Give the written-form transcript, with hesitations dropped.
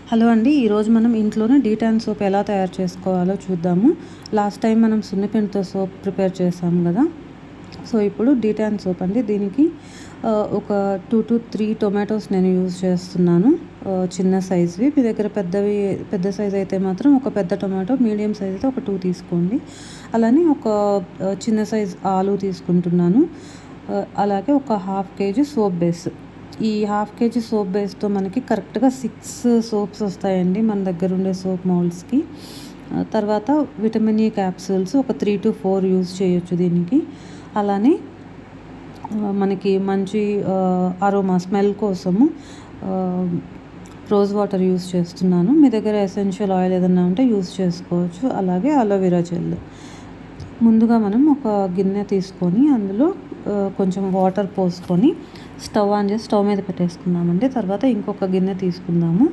Hello అండి. ఈరోజు మనం ఇంట్లోనే డీటాన్ సోప్ ఎలా తయారు చేసుకోవాలో చూద్దాము. లాస్ట్ టైం మనం సున్నిపిండితో సోప్ ప్రిపేర్ చేసాం కదా. సో ఇప్పుడు డీటాన్ సోప్ అండి. దీనికి ఒక 2 to 3 టొమాటోస్ నేను యూజ్ చేస్తున్నాను. చిన్న సైజ్వి. మీ దగ్గర పెద్ద సైజ్ అయితే మాత్రం ఒక పెద్ద టొమాటో, మీడియం సైజ్ అయితే ఒక 2 తీసుకోండి. అలానే ఒక చిన్న సైజ్ ఆలు తీసుకుంటున్నాను. అలాగే ఒక 1/2 kg సోప్ బేస్. ఈ 1/2 kg సోప్ బేస్తో మనకి కరెక్ట్గా 6 సోప్స్ వస్తాయండి మన దగ్గర ఉండే సోప్ మౌల్డ్స్కి. తర్వాత విటమిన్ ఈ క్యాప్సూల్స్ ఒక 3 to 4 యూజ్ చేయొచ్చు దీనికి. అలానే మనకి మంచి అరోమా స్మెల్ కోసము రోజ్ వాటర్ యూజ్ చేస్తున్నాను. మీ దగ్గర ఎసెన్షియల్ ఆయిల్ ఏదైనా ఉంటే యూజ్ చేసుకోవచ్చు. అలాగే అలోవెరా జెల్. ముందుగా మనం ఒక గిన్నె తీసుకొని అందులో కొంచెం వాటర్ పోసుకొని స్టవ్ ఆన్ చేసి స్టవ్ మీద పెట్టేసుకుందామండి. తర్వాత ఇంకొక గిన్నె తీసుకుందాము.